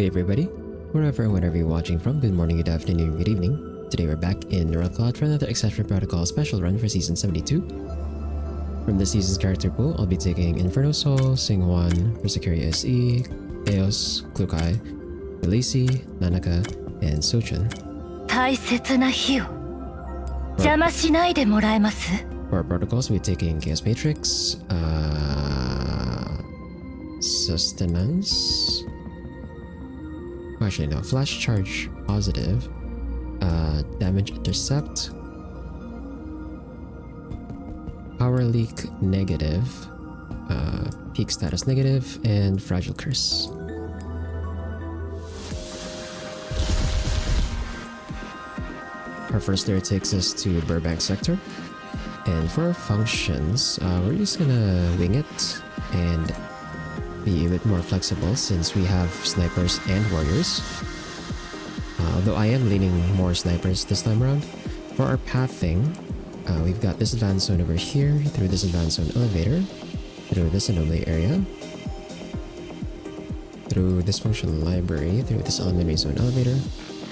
Hey everybody, wherever and whenever you're watching from, good morning, good afternoon, good evening. Today we're back in Royal Cloud for another Exception Protocol special run for Season 72. From this season's character pool, I'll be taking Inferno Soul, Singwan, Berserkeri SE, Eos, Klukai, Lacey, Nanaka, and Sochan. For our protocols, we'll be taking Chaos Matrix, Sustenance. Actually, no. Flash Charge positive. Damage Intercept. Power Leak negative. Peak Status negative. And Fragile Curse. Our first layer takes us to Burbank Sector. And for our functions, we're just gonna wing it and be a bit more flexible since we have snipers and warriors. Although I am leaning more snipers this time around. For our pathing, we've got this advanced zone over here, through this advanced zone elevator, through this anomaly area, through this functional library, through this elementary zone elevator,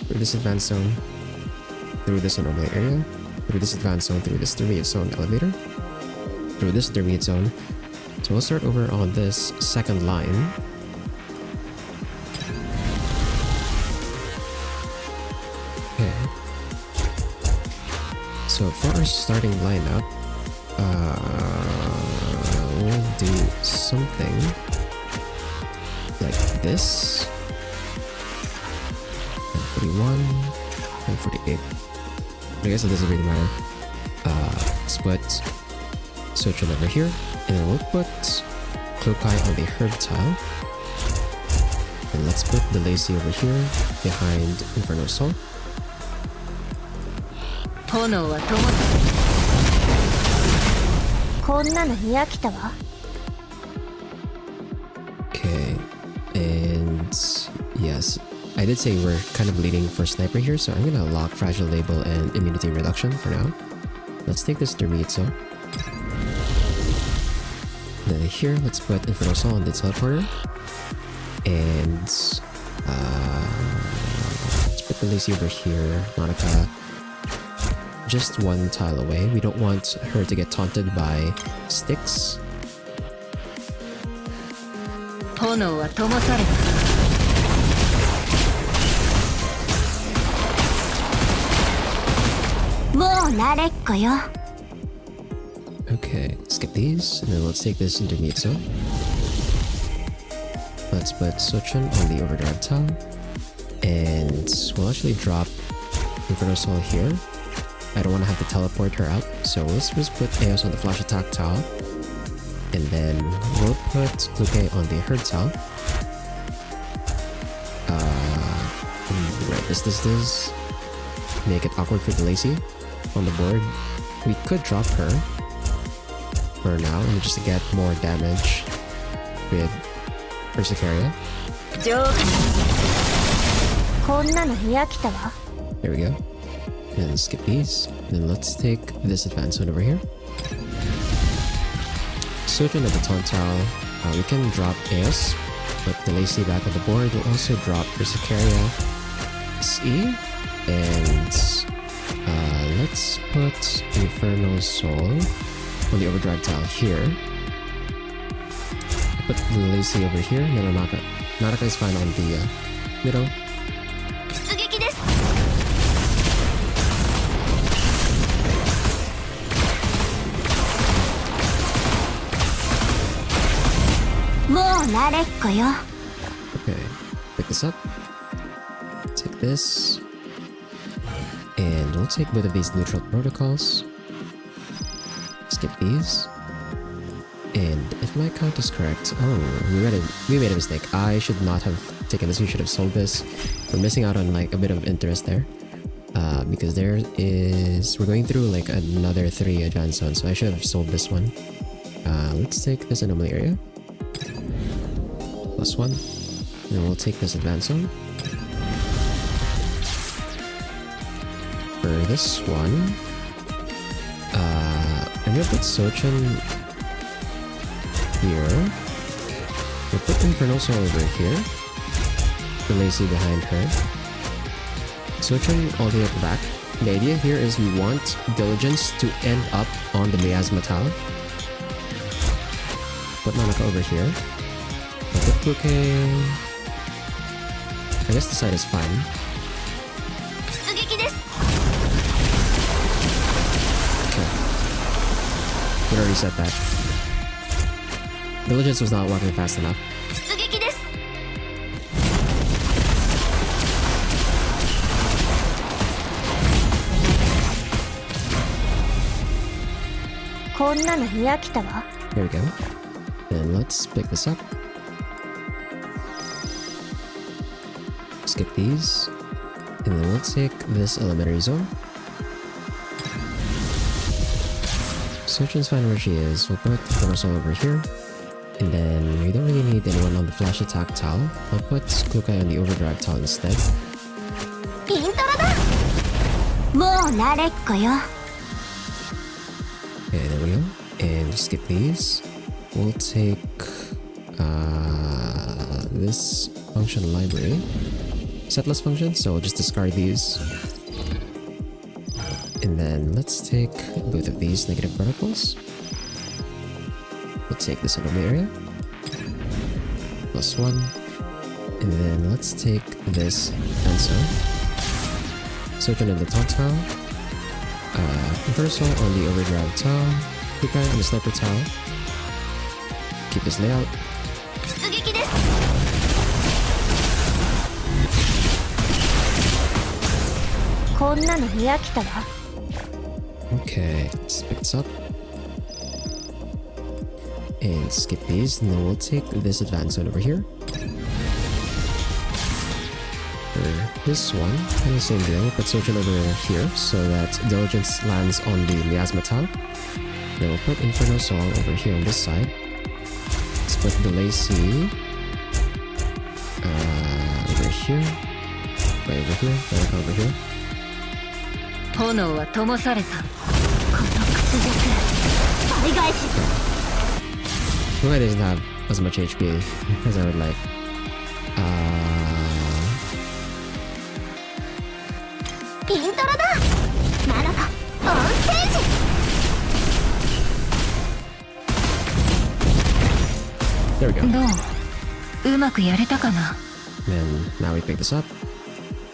through this advanced zone, through this anomaly area, through this advanced zone, through this intermediate zone elevator, through this intermediate zone. So we'll start over on this second line. Okay. So for our starting lineup, we'll do something like this. 41 and 48. I guess it doesn't really matter. Split Sochan over here. And then we'll put Klukai on the herb tile. And let's put the Lacey over here behind Inferno Soul. Okay, and yes, I did say we're kind of leading for sniper here, so I'm gonna lock Fragile Label and Immunity Reduction for now. Let's take this intermediate zone. Then here, let's put Inferno Soul on the teleporter. And let's put the Lacey over here. Nanaka just one tile away. We don't want her to get taunted by sticks. Okay, skip these, and then let's take this intermediate zone. Let's put Sochan on the overdrive tile, and we'll actually drop Inferno Soul here. I don't want to have to teleport her out, so let's just put Eos on the flash attack tile, and then we'll put Klukai on the herd tile. Right, this. Make it awkward for the Lacey on the board. We could drop her for now and just to get more damage with Berserkeri. There we go. And skip these. Then let's take this advanced one over here. Sochan at the taunt tile. We can drop Eos, put the Lacey back on the board. We'll also drop Berserkeri SE. And let's put Inferno Soul on the overdrive tile here. Put the Lacey over here, and then Nanaka. Nanaka is fine on the middle. Okay, pick this up. Take this. And we'll take both of these neutral protocols. Skip these. And if my count is correct, we made a mistake. I should not have taken this. We should have sold this. We're missing out on like a bit of interest there, because we're going through like another 3 advanced zones, so I should have sold this one. Let's take this anomaly area. +1. And we'll take this advanced zone. For this one, I'm gonna put Sochan here. We'll put Inferno Soul over here. the Lacey behind her. Switching all the way at the back. The idea here is we want Diligence to end up on the Miasma Tower. Put Nanaka over here. I'll put Kuke. I guess the side is fine. Okay. We already said that. Diligence was not walking fast enough. Here we go. And let's pick this up. Skip these. And then we'll take this elementary zone. Search find where she is. We'll put Reversal over here. And then we don't really need anyone on the flash attack tile. I'll put Klukai on the overdrive tile instead. Okay, there we go. And skip these. We'll take this function library. Setlist function, so we'll just discard these. And then let's take both of these negative particles. We'll take this anomaly area. +1. And then let's take this answer. Search on the top tile. Reversal on the overdrive tile. Kukai on the sniper tile. Keep this layout. Okay, let's pick this up. And skip these, and then we'll take this advanced zone over here. This one, kind of same deal, but search it over here so that Diligence lands on the Miasma tile. Then we'll put Inferno Soul over here on this side. Let's put the Lacey over here, right over here, right over here. Kukai doesn't have as much HP as I would like. There we go. And now we pick this up.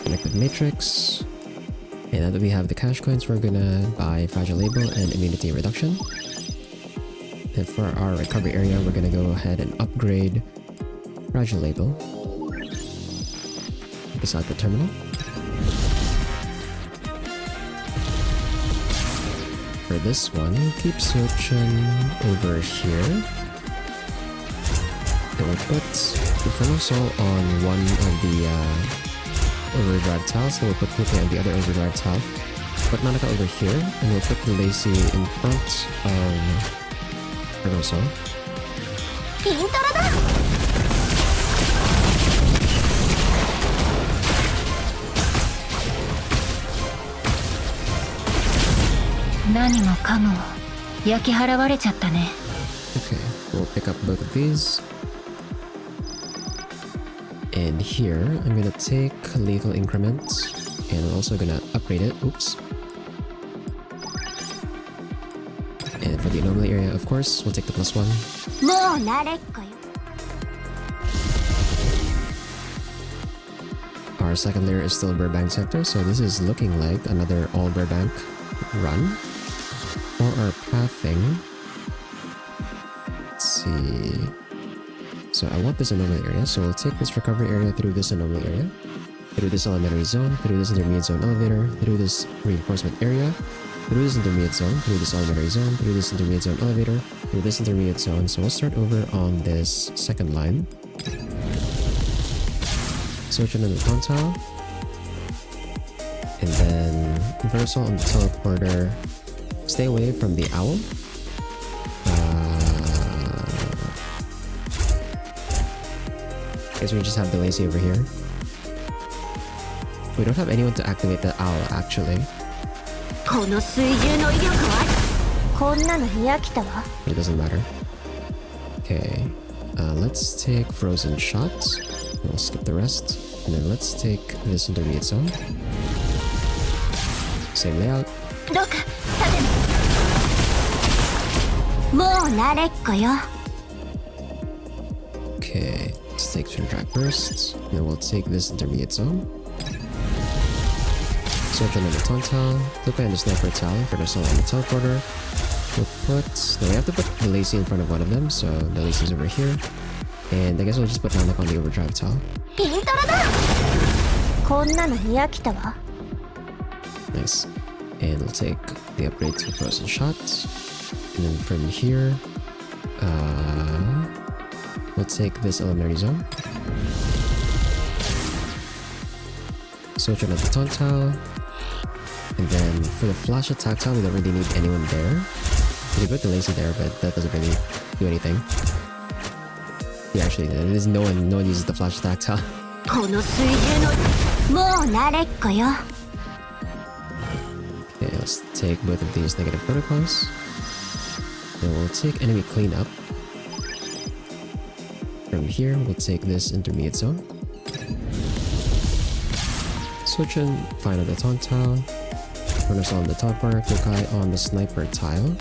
Connect with Matrix. And now that we have the cash coins, we're gonna buy Fragile Label and Immunity Reduction. And for our recovery area, we're gonna go ahead and upgrade Fragile Label. Pick this out the terminal. For this one, keep searching over here. And we'll put Inferno Soul on one of the overdrive tiles, so we'll put Kukai on the other overdrive tile. Put Nanaka over here, and we'll put the Lacey in front of Inferno Soul. Okay, we'll pick up both of these. And here, I'm gonna take Lethal Increment, and we're also gonna upgrade it. Oops. And for the anomaly area, of course, we'll take the +1. Our second layer is still Burbank sector, so this is looking like another all Burbank run. For our pathing, let's see. So I want this anomaly area, so we'll take this recovery area through this anomaly area, through this elementary zone, through this intermediate zone elevator, through this reinforcement area, through this intermediate zone, through this elementary zone, through this intermediate zone elevator, through this intermediate zone. So we'll start over on this second line. Search into the town tile. And then Inferno on the teleporter. Stay away from the owl. I guess we just have the Lacey over here. We don't have anyone to activate the owl, actually. But it doesn't matter. Okay, let's take Frozen Shot. We'll skip the rest. And then let's take this intermediate zone. Same layout. どうかさてもう慣れっこよ Okay, let's take twin drag bursts. And then we'll take this intermediate zone. Search on the Tontile. Look at the sniper tile for the soul and the teleporter. We'll put... No, we have to put the lacy in front of one of them, so the lacy's over here. And I guess we'll just put Nanak on the overdrive tile. イントロだこんなのに飽きたわ Nice. And we'll take the upgrade to frozen shots. And then from here, we'll take this elementary zone. Switch on the Tontile. And then for the flash attack tile, we don't really need anyone there. We put the lacy there, but that doesn't really do anything. Yeah, actually, there's no one uses the flash attack tile. この水中のもう慣れっこよ Okay, let's take both of these negative protocols. Then we'll take enemy cleanup. From here, we'll take this intermediate zone. Switch in, find on the taunt tile. Runners on the top bar, Kukai on the sniper tile.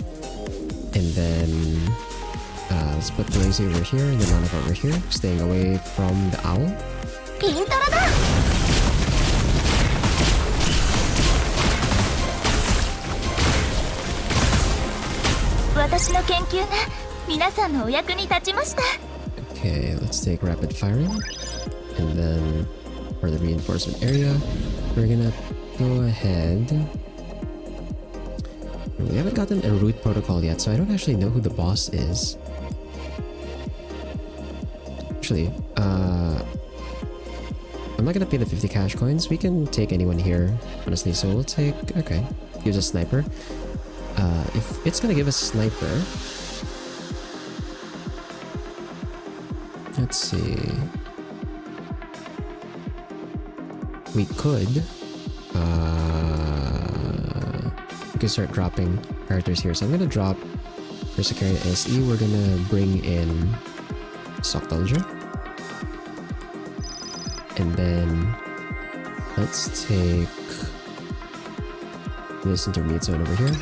And then let's put the lazy over here and the Nanak over here, staying away from the owl. イントロだ私の研究が皆さんのお役に立ちました Okay, let's take rapid firing. And then for the reinforcement area, we're gonna go ahead. We haven't gotten a root protocol yet, so I don't actually know who the boss is. Actually, I'm not gonna pay the 50 cash coins. We can take anyone here, honestly. So we'll take... Okay, use a sniper. If it's gonna give us sniper... Let's see... We could... We could start dropping characters here. So I'm gonna drop for Security SE. We're gonna bring in Sockdolger. And then let's take this intermediate zone over here.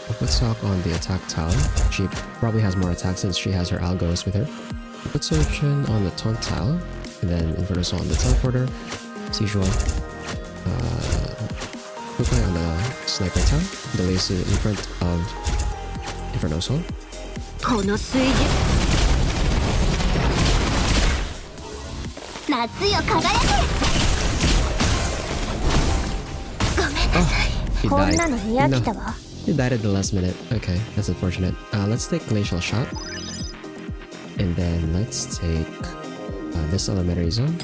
I'll put Sock on the attack tile. She probably has more attack since she has her algos with her. I'll put Surgeon on the taunt tile. And then Inferno Soul on the teleporter. Sejual. Kukai on the sniper tile. The lace in front of Inferno Soul. この水準夏よ輝けごめんなさい He こん died. なのに飽きたわ He died at the last minute. Okay, that's unfortunate. Let's take Glacial Shot. And then let's take this elementary zone.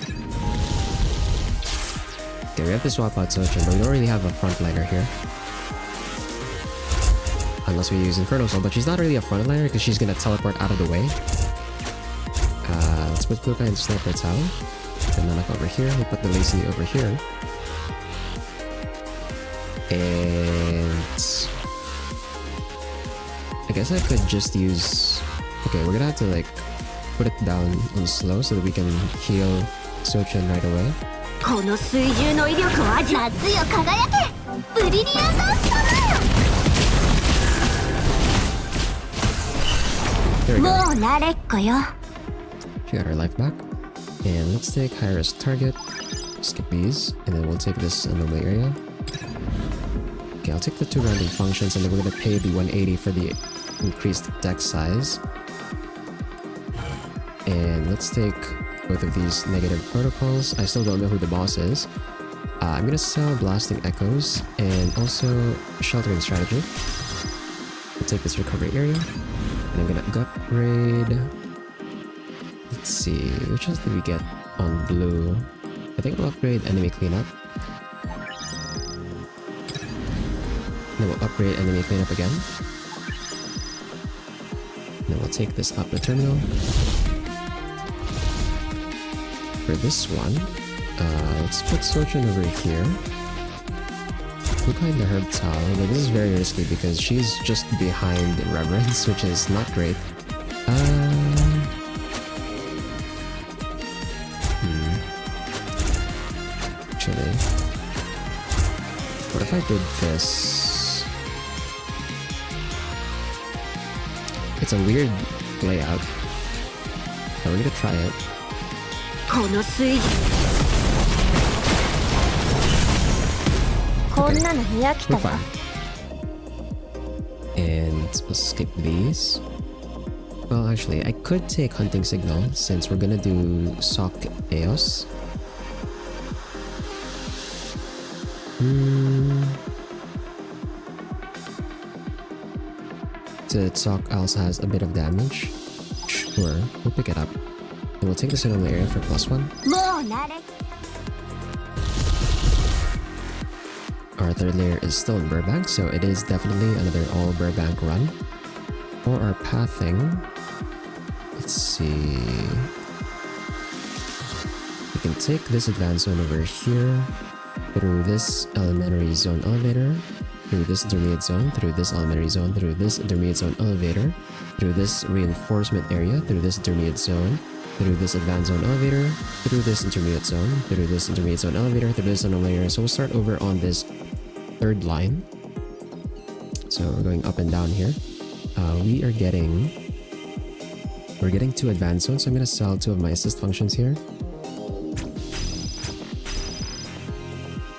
Okay, we have to swap out Sochin, but we don't really have a frontliner here. Unless we use Inferno Soul, but she's not really a frontliner because she's gonna teleport out of the way. Let's put Kukai in Sniper Tower. And Nanak over here. We'll put the Lacy over here. And... I guess I could just use... Okay, we're gonna have to like put it down on slow so that we can heal Sochin right away. この水中の威力を味夏よ輝けブリリアントスター There we も go. う慣れっこよ She got her life back. And let's take high risk target. Skip these. And then we'll take this anomaly area. Okay, I'll take the 2 rounding functions and then we're gonna pay the 180 for the increased deck size. And let's take both of these negative protocols. I still don't know who the boss is. I'm gonna sell Blasting Echoes and also Sheltering Strategy. We'll take this recovery area. And I'm gonna upgrade... Let's see, which ones did we get on blue? I think we'll upgrade Enemy Cleanup. Then we'll upgrade Enemy Cleanup again. Then we'll take this up the terminal. For this one, let's put Sochin over here. Kukai in the Herb Tower, but this is very risky because she's just behind Reverence, which is not great. actually. What if I did this? It's a weird layout. But we're gonna try it. Okay. We're fine. And we'll skip these. Well, actually, I could take Hunting Signal since we're gonna do Sock Eos. The Sock also has a bit of damage. Sure, we'll pick it up. And we'll take the Signal area for +1. Our third layer is still in Burbank, so it is definitely another all Burbank run. For our pathing, let's see. We can take this advanced zone over here, through this elementary zone elevator, through this intermediate zone, through this elementary zone, through this intermediate zone elevator, through this reinforcement area, through this intermediate zone, through this advanced zone elevator, through this intermediate zone, through this intermediate zone elevator, through this zone elevator. So we'll start over on this third line. So we're going up and down here. We're getting 2 advanced zones, so I'm gonna sell 2 of my assist functions here.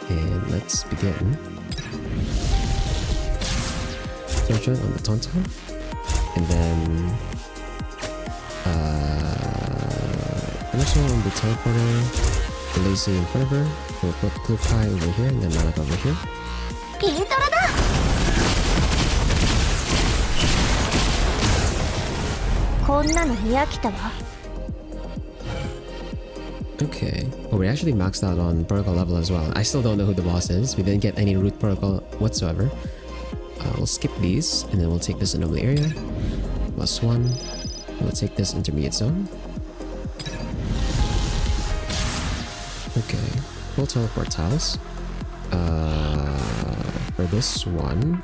And let's begin. Search it on the Tauntaun. And then also on the teleporter, the Lazy in front of her. We'll put Klukai over here and then Malak over here. Okay. Well, we actually maxed out on protocol level as well. I still don't know who the boss is. We didn't get any root protocol whatsoever. We'll skip these and then we'll take this anomaly area. +1. We'll take this intermediate zone. Okay. We'll teleport tiles. For this one,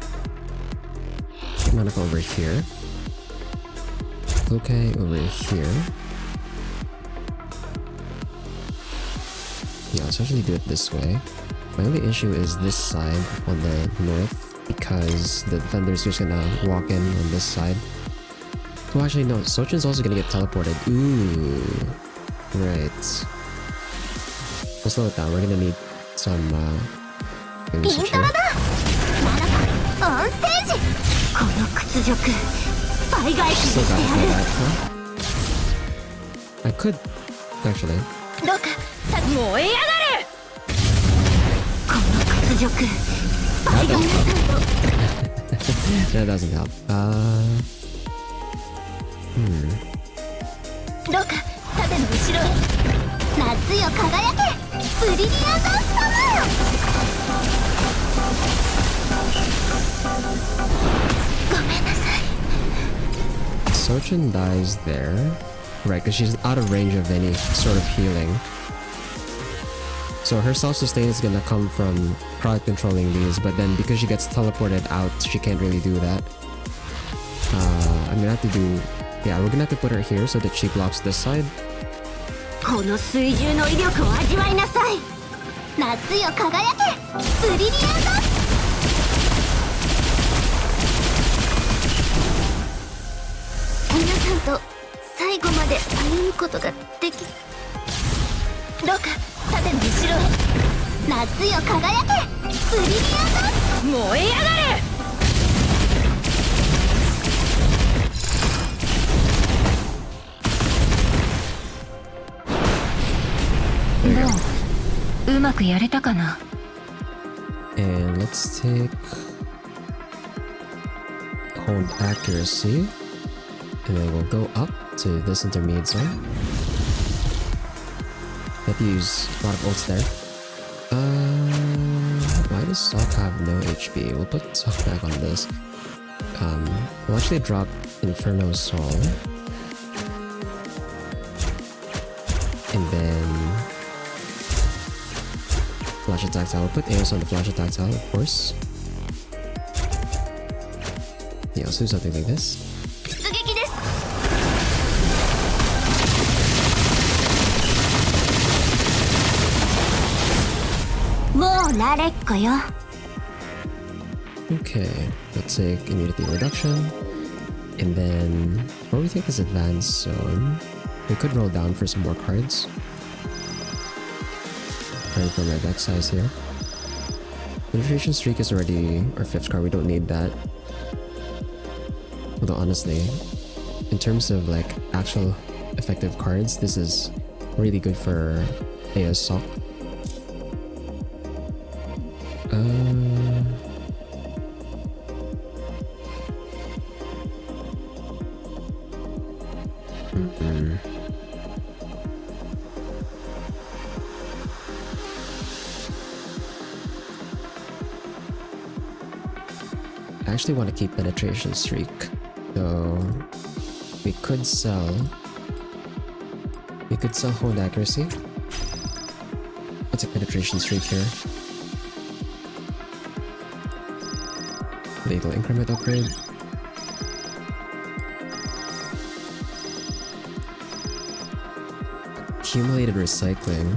Manaka over here. Okay, over here. Yeah, let's actually do it this way. My only issue is this side on the north because the defender's just gonna walk in on this side. Oh, actually no, Sochin's also gonna get teleported. Ooh, right. We'll slow it down. We're gonna need some research here. Still got that, huh? I could actually. That doesn't help. Sochin dies there. Right, because she's out of range of any sort of healing. So her self-sustain is gonna come from crowd controlling these, but then because she gets teleported out, she can't really do that. I'm gonna have to do... Yeah, we're gonna have to put her here so that she blocks this side. And let's take hold accuracy, and then we'll go up to this intermediate zone. Have to use a lot of ults there. Why does Sock have no HP? We'll put Sock back on this. We'll actually drop Inferno Soul. And then Flash Attack Tile. We'll put Eos on the Flash Attack Tile, of course. Yeah, let's do something like this. 慣れっこよ。 Okay, let's take immunity reduction. And then, before we take this advanced zone, we could roll down for some more cards. Trying for my deck size here. Penetration Streak is already our 5th card, we don't need that. Although honestly, in terms of like actual effective cards, this is really good for AS Sock. I actually want to keep Penetration Streak, so we could sell Hold Accuracy. I'll take Penetration Streak here. Lethal Increment upgrade. Accumulated Recycling.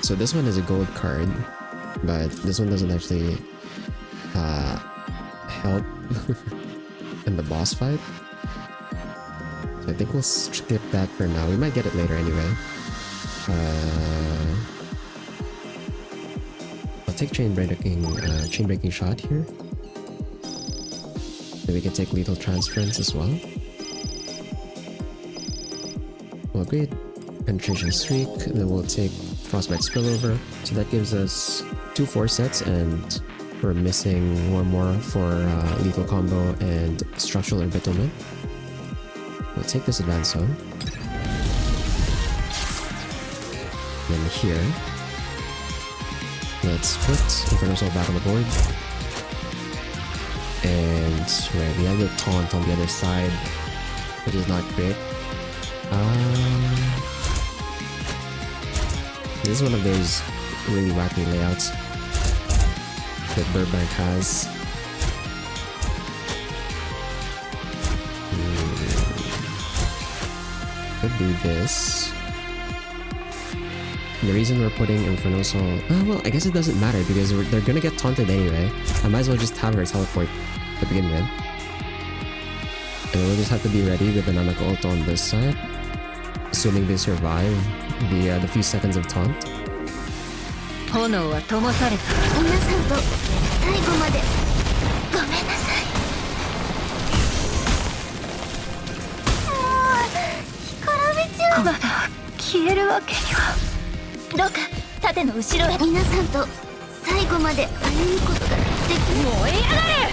So this one is a gold card, but this one doesn't actually help in the boss fight. So I think we'll skip that for now. We might get it later anyway. I'll take chain breaking shot here. Then we can take lethal transference as well. We'll upgrade Penetration Streak, and then we'll take Frostbite Spillover. So that gives us 2 force sets, and we're missing one more for lethal combo and structural embittlement. We'll take this advanced zone. Then here, let's put Inferno Soul back on the board. And right, we have the taunt on the other side, which is not great. This is one of those really wacky layouts that Burbank has. Could do this. The reason we're putting Inferno Soul... well, I guess it doesn't matter because they're gonna get taunted anyway. I might as well just have her teleport to begin with. And we'll just have to be ready with the Nanako ult on this side. Assuming they survive the few seconds of taunt. 炎は灯された。皆さんと最後までごめんなさい。もう干からびちゃう。まだ消えるわけには。どうか盾の後ろへ。皆さんと最後まで歩むことができる。燃え上がれ。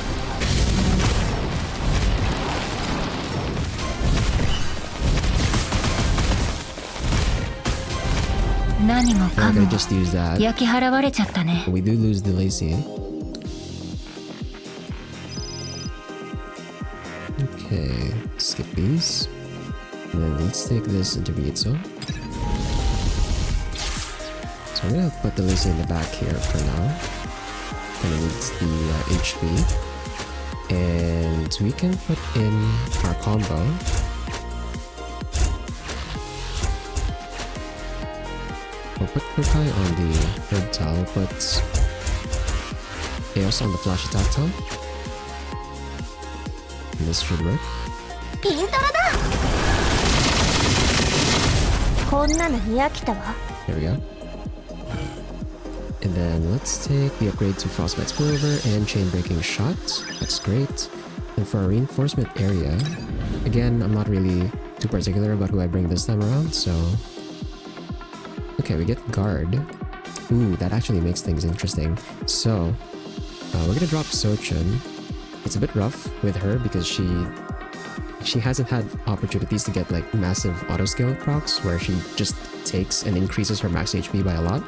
何もかも just use that. 焼き払われちゃったね。 We do lose the lazy. Okay, skip these. And then let's take this intermediate zone. So I'm gonna put the lazy in the back here for now. Kinda needs the HP. And we can put in our combo. We'll put Kukai on the third tile, we'll put Chaos on the flash attack tile. And this should work. There we go. And then let's take the upgrade to Frostbite Spillover and Chain Breaking Shot. That's great. And for our reinforcement area, again, I'm not really too particular about who I bring this time around, so... Okay, we get guard. Ooh, that actually makes things interesting. So, we're gonna drop Sochun. It's a bit rough with her because she hasn't had opportunities to get like massive auto skill procs where she just takes and increases her max HP by a lot.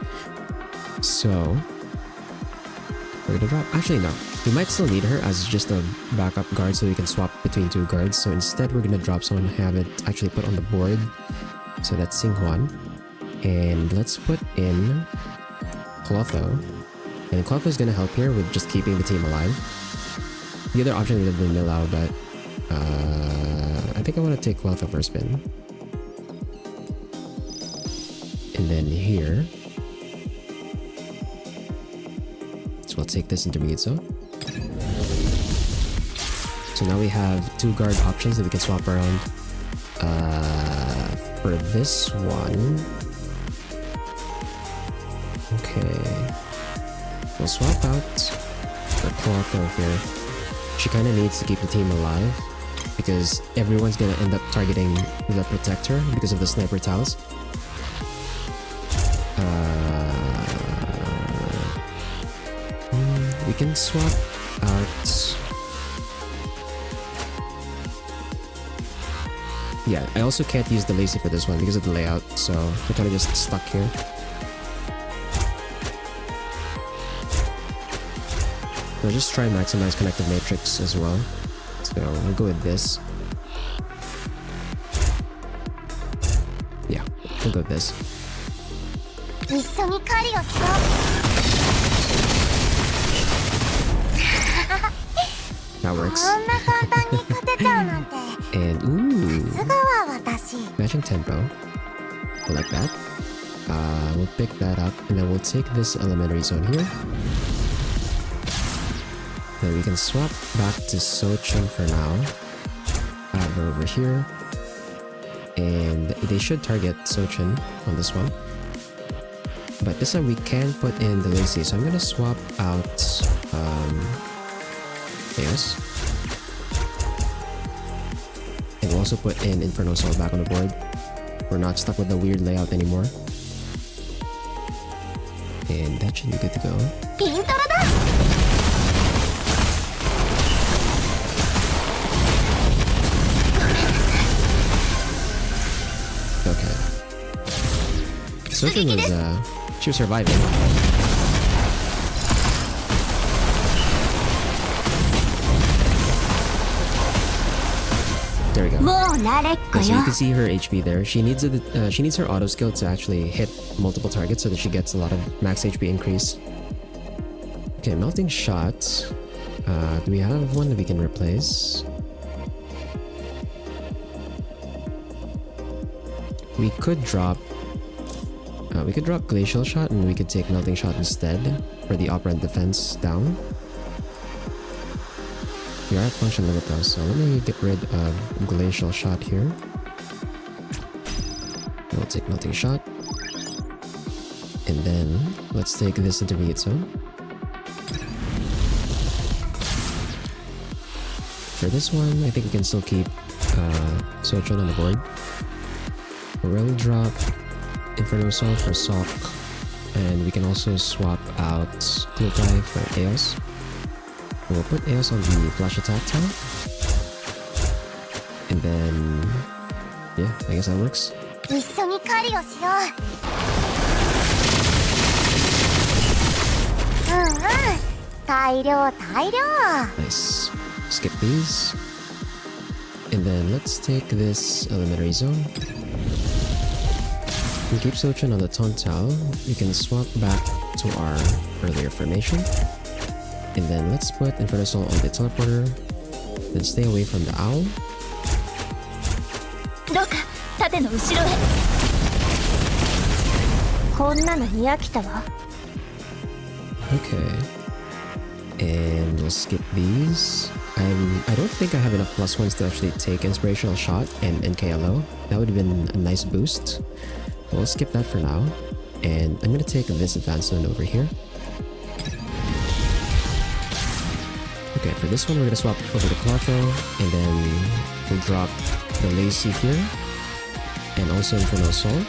So, we're gonna drop... Actually, no. We might still need her as just a backup guard so we can swap between 2 guards. So instead, we're gonna drop someone who have it actually put on the board. So that's Xinghuan. And let's put in Clotho. And Clotho is gonna help here with just keeping the team alive. The other option would have been Milao, but I think I want to take Clotho for a spin. And then here. So we'll take this intermediate zone. So now we have 2 guard options that we can swap around. For this one... Okay... We'll swap out the Clotho here. She kind of needs to keep the team alive because everyone's gonna end up targeting the Protector because of the sniper tiles. We can swap out... Yeah, I also can't use the lazy for this one because of the layout, so we're kind of just stuck here. We'll just try and maximize connective matrix as well. So we'll go with this. Yeah, we'll go with this. That works. And ooh, matching tempo. I like that. We'll pick that up, and then we'll take this elementary zone here. Then we can swap back to Sochin for now. Add her over here. And they should target Sochin on this one. But this time we can put in the lazy, so I'm gonna swap out Chaos. And we'll also put in Inferno Soul back on the board. We're not stuck with the weird layout anymore. And that should be good to go. Okay. Sochin was, she was surviving. There we go. Okay, so you can see her HP there. She needs her auto skill to actually hit multiple targets so that she gets a lot of max HP increase. Okay, melting shot. Do we have one that we can replace? We could drop glacial shot and we could take melting shot instead for the operant defense down. We are at function limit though, so let me get rid of glacial shot here. We'll take melting shot. And then let's take this intermediate zone. For this one, I think we can still keep Sochin on the board. We'll drop Inferno Soul for Sok, and we can also swap out Klutai for Eos. We'll put Eos on the flash attack tile. And then... yeah, I guess that works. Nice. Skip these. And then let's take this elementary zone. We keep Sochin on the taunt tile. We can swap back to our earlier formation. And then let's put Inferno Soul on the teleporter. Then stay away from the owl. Okay. And we'll skip these. I don't think I have enough +1s to actually take Inspirational Shot and NKLO. That would have been a nice boost. We'll skip that for now. And I'm gonna take this advanced zone over here. Okay, for this one we're gonna swap over to Clotho, and then we'll drop the Lacy here, and also Inferno Soul.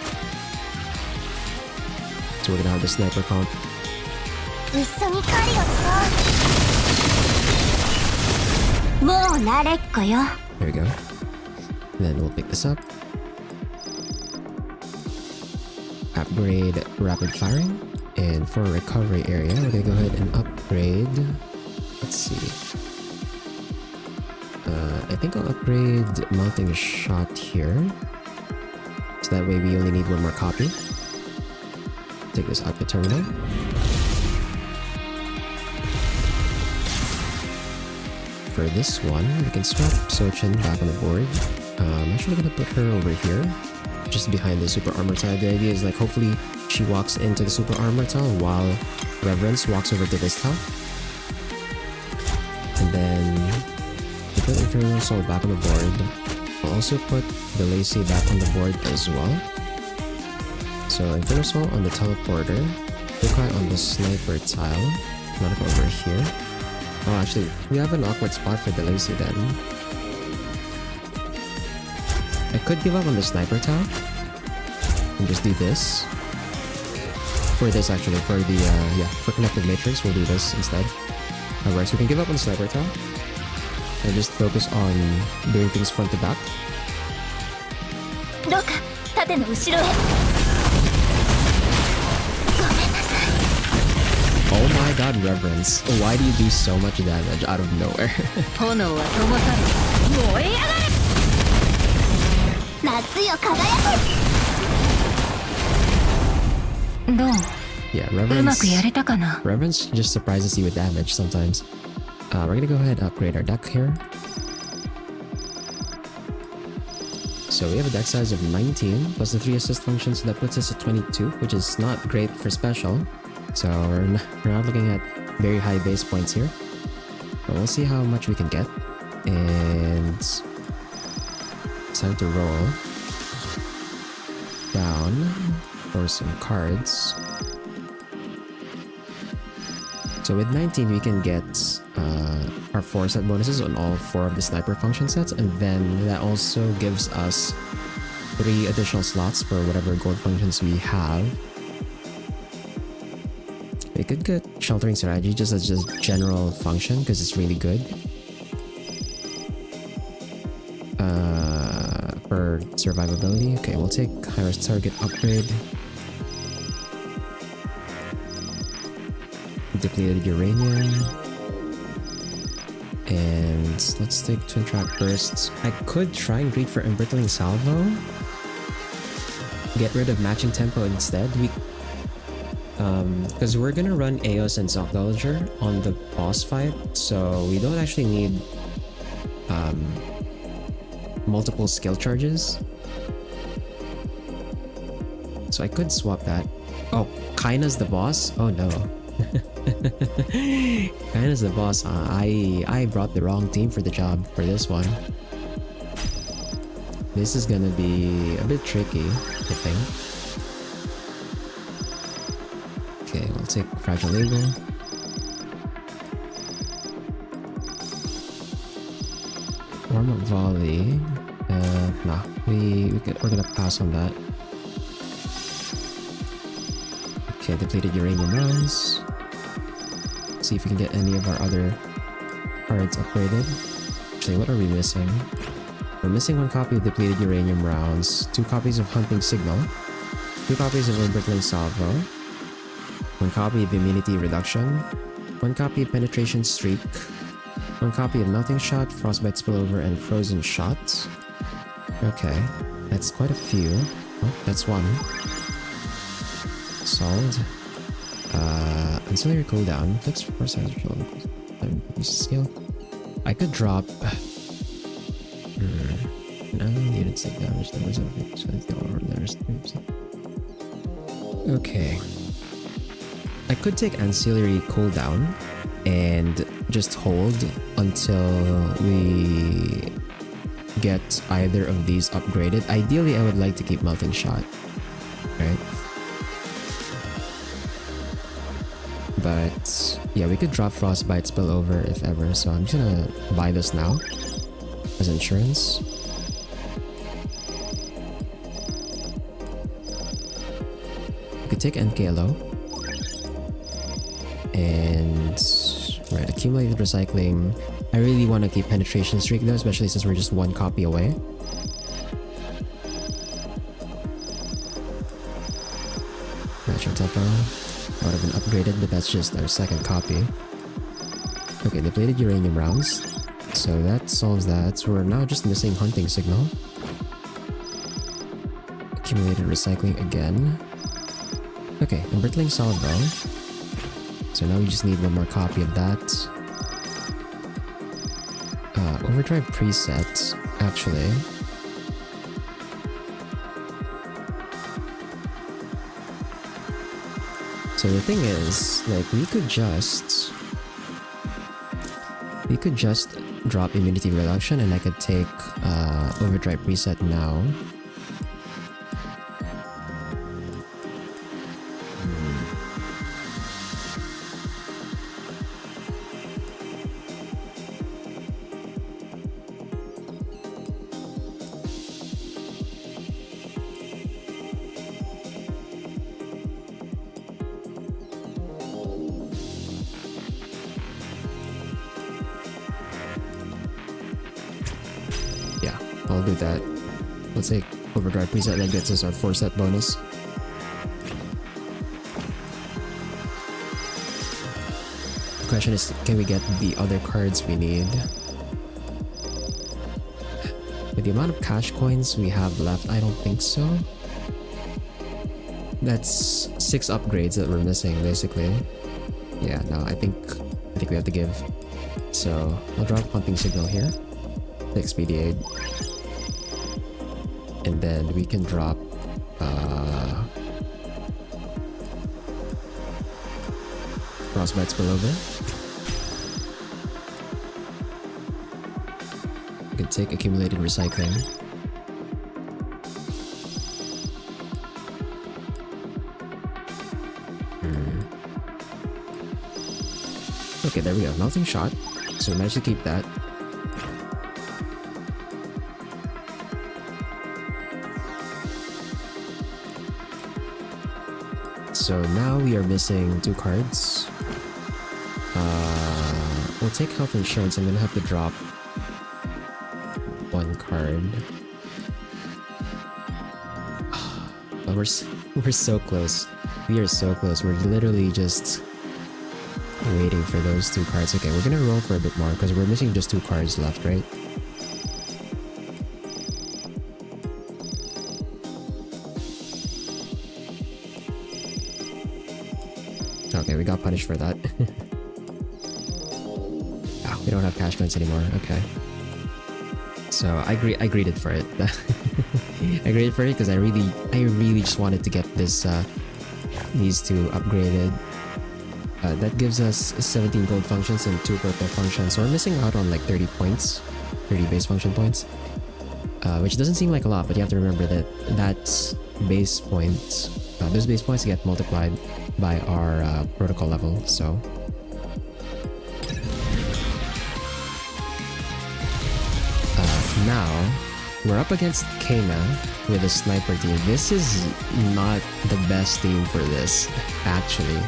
So we're gonna have the sniper comp. There we go. And then we'll pick this up. Upgrade rapid firing, and for recovery area we're gonna go ahead and upgrade, let's see, I think I'll upgrade melting shot here, so that way we only need one more copy. Take this out the terminal. For this one we can swap Sochin back on the board. I'm actually gonna put her over here, just behind the super armor tile. The idea is like hopefully she walks into the super armor tile while Reverence walks over to this tile. And then we put Infernal Soul back on the board. I'll also put the Lacey back on the board as well. So Infernal Soul on the teleporter, Kukai on the sniper tile. I'm gonna go over here. Oh, actually, we have an awkward spot for the Lacey then. I could give up on the sniper tile and just do this. For this actually, for the for connected matrix, we'll do this instead. Alright, so we can give up on the sniper tile and just focus on doing things front to back. Oh my god, Reverence. Why do you do so much damage out of nowhere? Yeah, Reverence just surprises you with damage sometimes. We're gonna go ahead and upgrade our deck here. So we have a deck size of 19 plus the 3 assist functions, so that puts us at 22, which is not great for special. So we're not looking at very high base points here. But we'll see how much we can get. And it's time to roll down for some cards. So with 19 we can get our 4 set bonuses on all 4 of the sniper function sets, and then that also gives us 3 additional slots for whatever gold functions we have. We could get Sheltering Strategy just as a general function because it's really good for survivability. Okay, we'll take High-Risk Target Upgrade. Depleted Uranium. And let's take Twin Track Bursts. I could try and greet for Embrittling Salvo. Get rid of Matching Tempo instead. Because we're gonna run Eos and Zockdolger on the boss fight, so we don't actually need multiple skill charges. So I could swap that. Oh, Kaina's the boss? Oh no. Kaina's the boss. I brought the wrong team for the job for this one. This is gonna be a bit tricky, I think. Okay, we'll take Fragile Label. Warm-up Volley. Nah, we're gonna pass on that. Okay, Depleted Uranium rounds. See if we can get any of our other cards upgraded. Actually, what are we missing? We're missing 1 copy of Depleted Uranium rounds, 2 copies of Hunting Signal, 2 copies of Embrittling Salvo, 1 copy of Immunity Reduction, 1 copy of Penetration Streak, 1 copy of Melting Shot, Frostbite Spillover, and Frozen Shot. Okay, that's quite a few. Oh, that's 1. Solid. Ancillary cooldown. Fix 4 size skill. I could drop. No, units take damage. That was okay. I could take ancillary cooldown and just hold until we get either of these upgraded. Ideally, I would like to keep Melting Shot, right? But yeah, we could drop Frostbite Spillover if ever, so I'm just gonna buy this now as insurance. We could take NKLO and right, Accumulated Recycling. I really want to keep Penetration Streak though, especially since we're just 1 copy away. Natural Tempo. Would have been upgraded, but that's just our 2nd copy. Okay, Depleted Uranium rounds. So that solves that. So we're now just missing Hunting Signal. Accumulated Recycling again. Okay, Embrittling Salvo. So now we just need 1 more copy of that. Overdrive Preset, actually. So the thing is, like, we could just drop immunity reduction, and I could take overdrive reset now. Yeah, I'll do that. Let's take overdrive preset, that gets us our 4-set bonus. The question is, can we get the other cards we need? With the amount of cash coins we have left, I don't think so. That's 6 upgrades that we're missing, basically. Yeah, no, I think we have to give. So I'll drop hunting signal here. Expedite, and then we can drop frostbites below there. We can take accumulated recycling. Okay, there we go. Melting shot. So we managed to keep that. So now we are missing 2 cards. We'll take health insurance. I'm gonna have to drop 1 card. But we're so close. We are so close. We're literally just waiting for those 2 cards. Okay, we're gonna roll for a bit more because we're missing just 2 cards left, right? Okay, we got punished for that. Oh, we don't have cash points anymore. Okay. So I greeted for it. I greeted for it because I really just wanted to get this these 2 upgraded. That gives us 17 gold functions and 2 purple functions. So we're missing out on like 30 points, 30 base function points, which doesn't seem like a lot, but you have to remember that that's base points. Those base points get multiplied by our protocol level, so now we're up against Kana with a sniper team. This is not the best team for this, actually.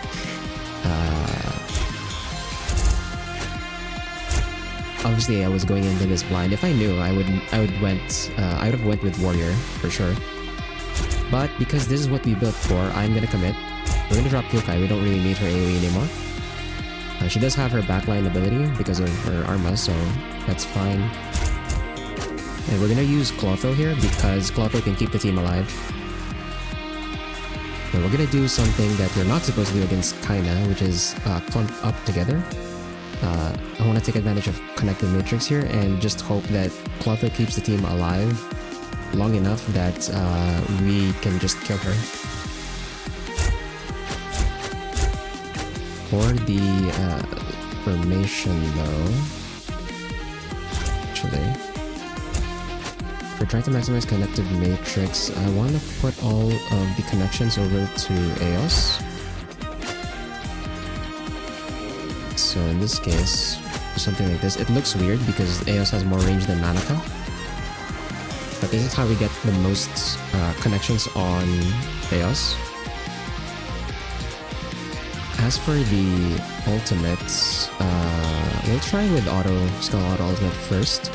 Obviously I was going into this blind. If I knew, I would have went with warrior for sure. But because this is what we built for, I'm gonna commit. We're gonna drop Kukai. We don't really need her AoE anymore. She does have her backline ability because of her Arma, so that's fine. And we're gonna use Clotho here because Clotho can keep the team alive. And we're gonna do something that we're not supposed to do against Kaina, which is clump up together. I want to take advantage of Connected Matrix here and just hope that Clotho keeps the team alive long enough that we can just kill her. For the formation though, actually, if we're trying to maximize Connected Matrix, I want to put all of the connections over to Eos. So in this case, something like this. It looks weird because Eos has more range than Manaka. But this is how we get the most connections on Eos. As for the ultimates, we'll try with Skull Auto Ultimate first.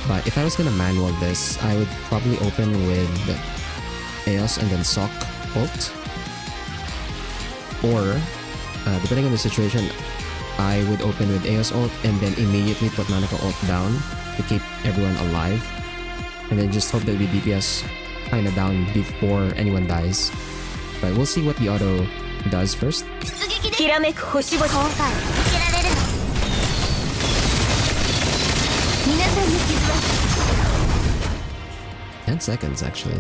But if I was gonna manual this, I would probably open with Eos and then Sok ult. Or, depending on the situation, I would open with Eos ult and then immediately put Manaka ult down to keep everyone alive. And then just hope that we DPS kinda down before anyone dies. But we'll see what the auto does first. 10 seconds actually.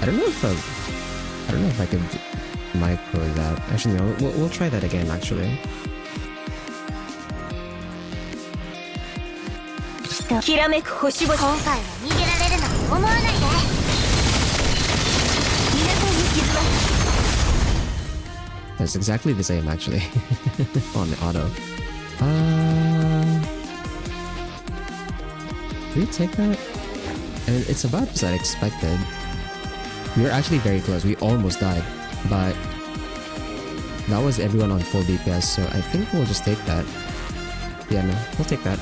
I don't know if I could micro that. Actually, no, we'll try that again. Actually, きらめく星々。今回は逃げられるなんて思わないで。皆さんの傷は that's exactly the same actually on the auto. Do we take that? And it's about as I expected. We were actually very close. We almost died, but that was everyone on full DPS, so I think we'll just take that. Yeah, no, we'll take that.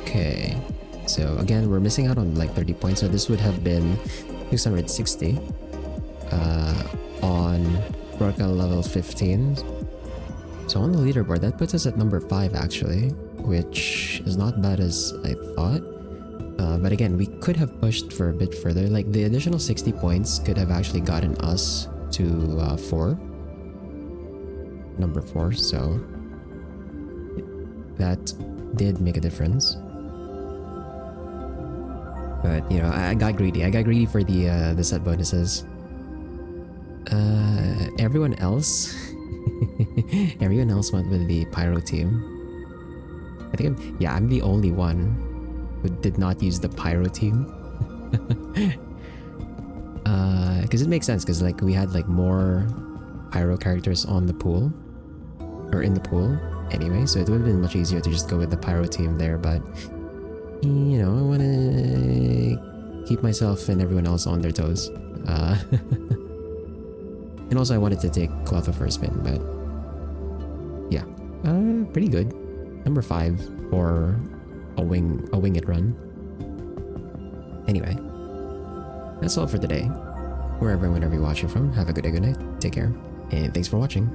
Okay, so again, we're missing out on like 30 points, so this would have been 660 on Broca level 15. So on the leaderboard, that puts us at number 5 actually, which is not bad as I thought. But again, we could have pushed for a bit further. Like the additional 60 points could have actually gotten us to number 4, so that did make a difference. But you know, I got greedy. I got greedy for the set bonuses. Everyone else everyone else went with the pyro team. I think I'm the only one who did not use the pyro team. Because it makes sense, because like we had like more pyro characters on the pool, or in the pool anyway, so it would have been much easier to just go with the pyro team there. But you know, I want to keep myself and everyone else on their toes. And also I wanted to take Cloth for a spin, but yeah, pretty good. Number 5 for a winged run. Anyway, that's all for today. Wherever and whenever you're watching from, have a good day, good night, take care, and thanks for watching.